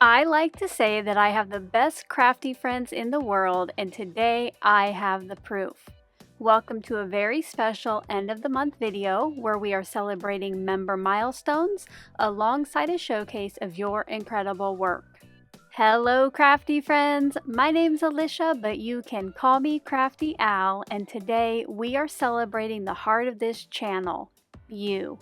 I like to say that I have the best crafty friends in the world, and today I have the proof. Welcome to a very special end of the month video where we are celebrating member milestones alongside a showcase of your incredible work. Hello crafty friends, my name's Alicia, but you can call me Crafty Al, and today we are celebrating the heart of this channel, you.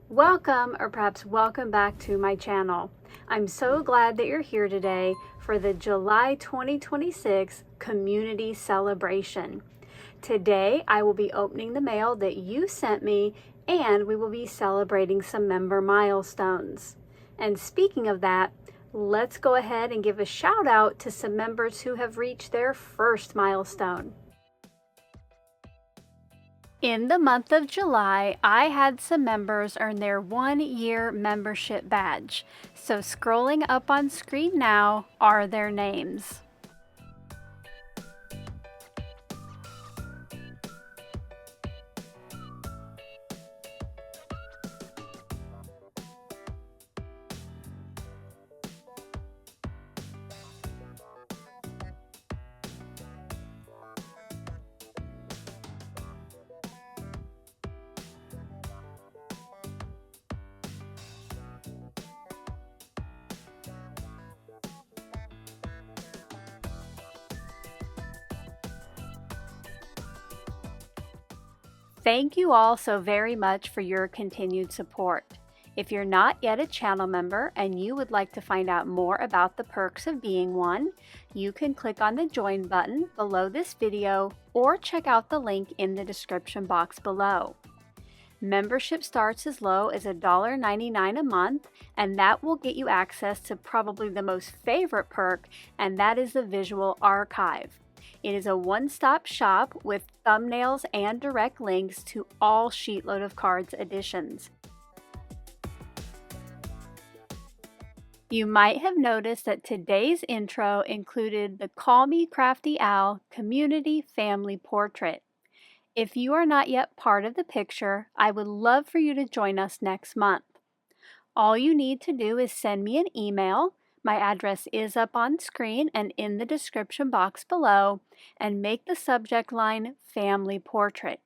Welcome, or perhaps welcome back to my channel. I'm so glad that you're here today for the July 2026 Community Celebration. Today, I will be opening the mail that you sent me, and we will be celebrating some member milestones. And speaking of that, let's go ahead and give a shout out to some members who have reached their first milestone. In the month of July, I had some members earn their 1-year membership badge. So scrolling up on screen now are their names. Thank you all so very much for your continued support. If you're not yet a channel member and you would like to find out more about the perks of being one, you can click on the join button below this video or check out the link in the description box below. Membership starts as low as $1.99 a month, and that will get you access to probably the most favorite perk, and that is the visual archive. It is a one-stop shop with thumbnails and direct links to all SheetLoad of Cards editions. You might have noticed that today's intro included the Call Me Crafty Al Community Family Portrait. If you are not yet part of the picture, I would love for you to join us next month. All you need to do is send me an email. My address is up on screen and in the description box below, and make the subject line Family Portrait.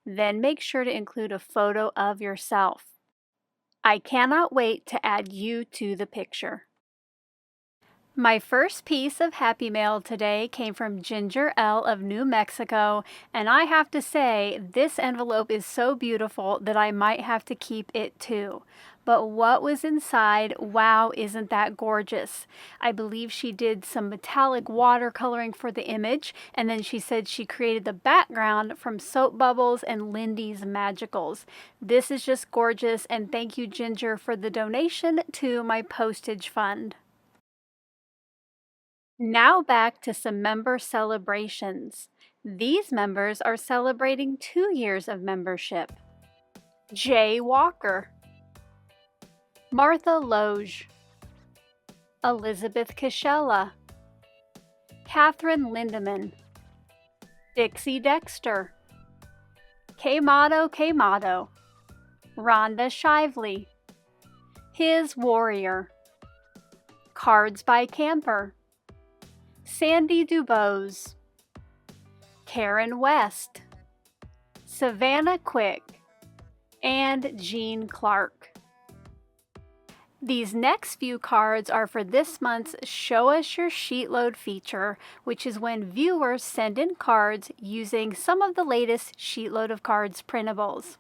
Then make sure to include a photo of yourself. I cannot wait to add you to the picture. My first piece of Happy Mail today came from Ginger L of New Mexico, and I have to say this envelope is so beautiful that I might have to keep it too. But what was inside, wow, isn't that gorgeous? I believe she did some metallic watercoloring for the image, and then she said she created the background from soap bubbles and Lindy's Magicals. This is just gorgeous, and thank you, Ginger, for the donation to my postage fund. Now back to some member celebrations. These members are celebrating 2 years of membership. Jay Walker, Martha Loge, Elizabeth Kashella, Catherine Lindeman, Dixie Dexter, Kmato Kmato, Rhonda Shively, His Warrior, Cards by Camper, Sandy Dubose, Karen West, Savannah Quick, and Jean Clark. These next few cards are for this month's Show Us Your SheetLoad feature, which is when viewers send in cards using some of the latest SheetLoad of Cards printables.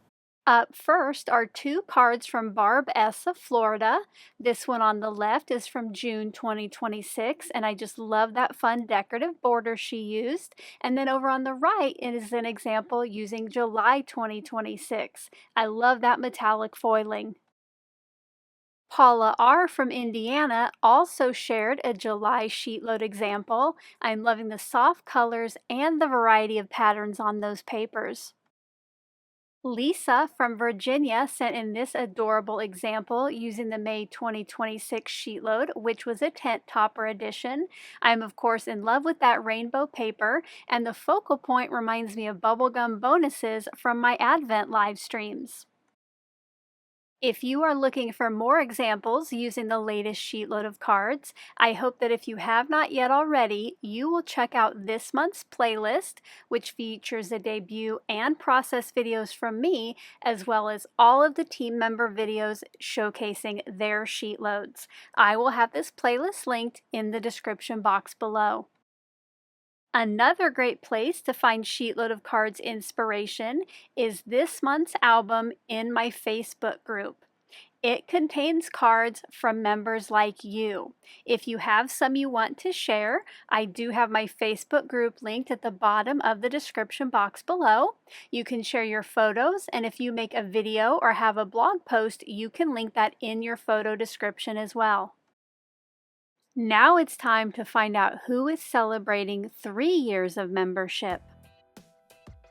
Up first are 2 cards from Barb S. of Florida. This one on the left is from June 2026, and I just love that fun decorative border she used. And then over on the right is an example using July 2026. I love that metallic foiling. Paula R. from Indiana also shared a July SheetLoad example. I'm loving the soft colors and the variety of patterns on those papers. Lisa from Virginia sent in this adorable example using the May 2026 SheetLoad, which was a tent topper edition. I'm of course in love with that rainbow paper, and the focal point reminds me of bubblegum bonuses from my Advent live streams. If you are looking for more examples using the latest SheetLoad of cards, I hope that if you have not yet already, you will check out this month's playlist, which features the debut and process videos from me, as well as all of the team member videos showcasing their SheetLoads. I will have this playlist linked in the description box below. Another great place to find SheetLoad of Cards inspiration is this month's album in my Facebook group. It contains cards from members like you. If you have some you want to share, I do have my Facebook group linked at the bottom of the description box below. You can share your photos, and if you make a video or have a blog post, you can link that in your photo description as well. Now it's time to find out who is celebrating 3 years of membership.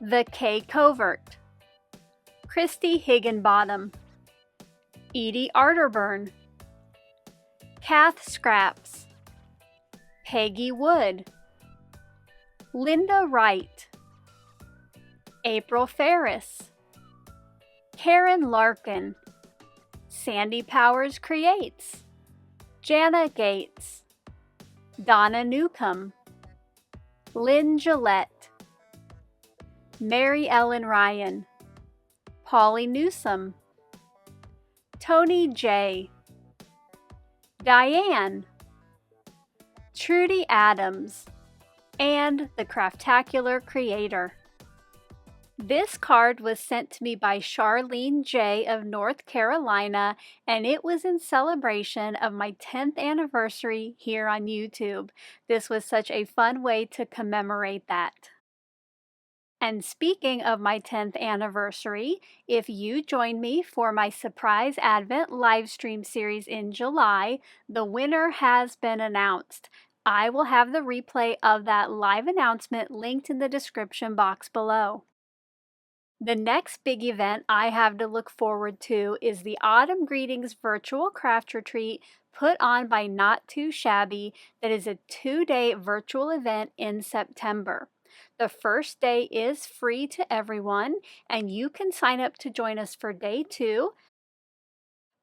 The K Covert, Christy Higginbottom, Edie Arterburn, Kath Scraps, Peggy Wood, Linda Wright, April Ferris, Karen Larkin, Sandy Powers Creates, Jana Gates, Donna Newcomb, Lynn Gillette, Mary Ellen Ryan, Polly Newsome, Tony J, Diane, Trudy Adams, and the Craftacular Creator. This card was sent to me by Charlene J. of North Carolina, and it was in celebration of my 10th anniversary here on YouTube. This was such a fun way to commemorate that. And speaking of my 10th anniversary, if you join me for my surprise Advent live stream series in July, the winner has been announced. I will have the replay of that live announcement linked in the description box below. The next big event I have to look forward to is the Autumn Greetings Virtual Craft Retreat put on by Not Too Shabby that is a 2-day virtual event in September. The first day is free to everyone, and you can sign up to join us for day 2.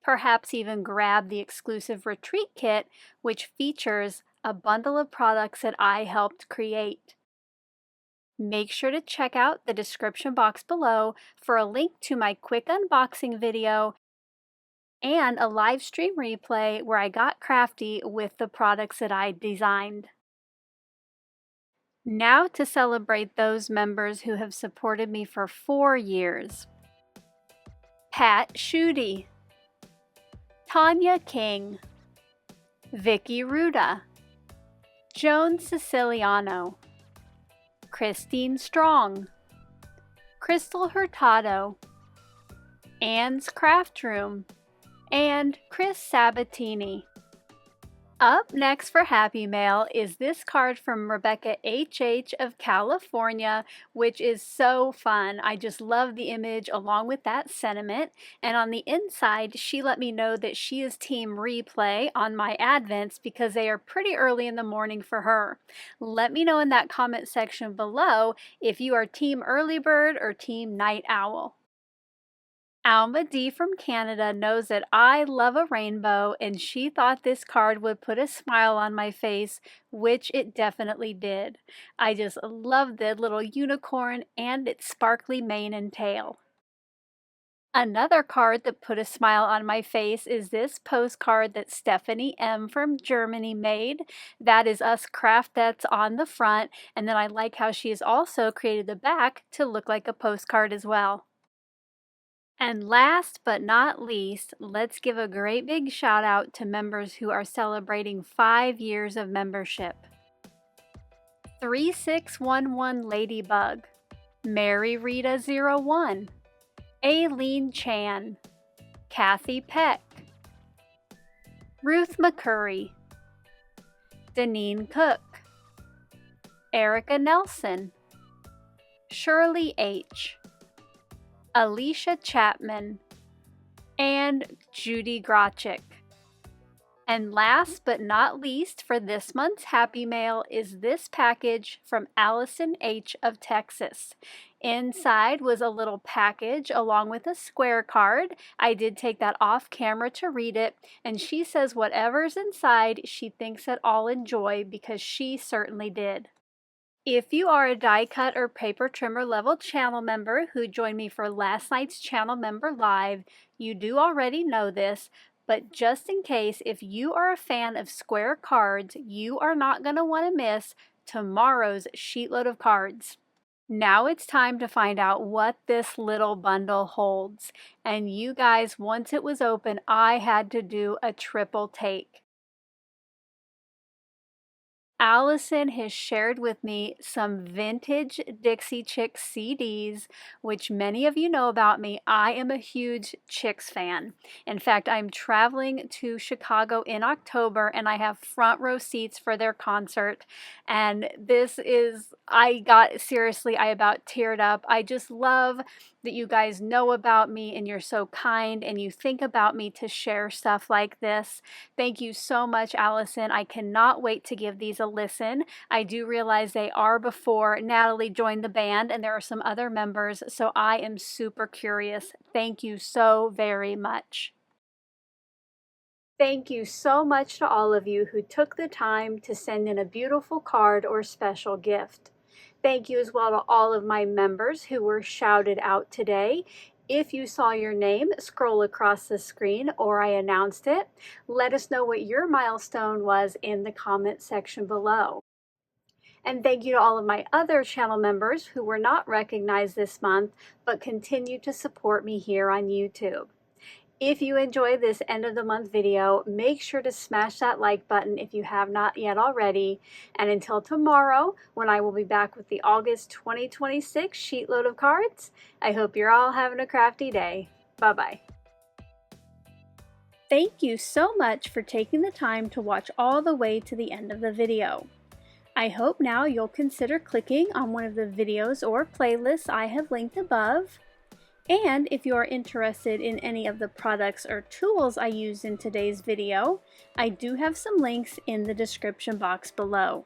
Perhaps even grab the exclusive retreat kit, which features a bundle of products that I helped create. Make sure to check out the description box below for a link to my quick unboxing video and a live stream replay where I got crafty with the products that I designed. Now to celebrate those members who have supported me for 4 years. Pat Schutte, Tanya King, Vicky Ruda, Joan Siciliano, Christine Strong, Crystal Hurtado, Anne's Craft Room, and Chris Sabatini. Up next for Happy Mail is this card from Rebecca H.H. of California, which is so fun. I just love the image along with that sentiment. And on the inside, she let me know that she is Team Replay on my Advents because they are pretty early in the morning for her. Let me know in that comment section below if you are Team Early Bird or Team Night Owl. Alma D from Canada knows that I love a rainbow, and she thought this card would put a smile on my face, which it definitely did. I just love the little unicorn and its sparkly mane and tail. Another card that put a smile on my face is this postcard that Stephanie M. from Germany made. That is us Craftettes on the front, and then I like how she has also created the back to look like a postcard as well. And last but not least, let's give a great big shout out to members who are celebrating 5 years of membership. 3611 Ladybug, Mary Rita 01, Aileen Chan, Kathy Peck, Ruth McCurry, Deneen Cook, Erica Nelson, Shirley H., Alicia Chapman, and Judy Grachik. And last but not least for this month's Happy Mail is this package from Allison H. of Texas. Inside was a little package along with a square card. I did take that off camera to read it, and she says whatever's inside she thinks that I'll enjoy because she certainly did. If you are a die cut or paper trimmer level channel member who joined me for last night's channel member live, you do already know this, but just in case, if you are a fan of square cards, you are not going to want to miss tomorrow's sheetload of cards. Now it's time to find out what this little bundle holds. And you guys, once it was open, I had to do a triple take. Allison has shared with me some vintage Dixie Chicks CDs, which many of you know about me. I am a huge Chicks fan. In fact, I'm traveling to Chicago in October and I have front row seats for their concert. And this is, I about teared up. I just love that you guys know about me and you're so kind and you think about me to share stuff like this. Thank you so much, Allison. I cannot wait to give these a listen. I do realize they are before Natalie joined the band and there are some other members, so I am super curious. Thank you so very much. Thank you so much to all of you who took the time to send in a beautiful card or special gift. Thank you as well to all of my members who were shouted out today. If you saw your name scroll across the screen or I announced it, let us know what your milestone was in the comment section below. And thank you to all of my other channel members who were not recognized this month but continue to support me here on YouTube. If you enjoyed this end of the month video, make sure to smash that like button if you have not yet already. And until tomorrow, when I will be back with the August 2026 sheetload of cards, I hope you're all having a crafty day. Bye-bye. Thank you so much for taking the time to watch all the way to the end of the video. I hope now you'll consider clicking on one of the videos or playlists I have linked above. And if you are interested in any of the products or tools I used in today's video, I do have some links in the description box below.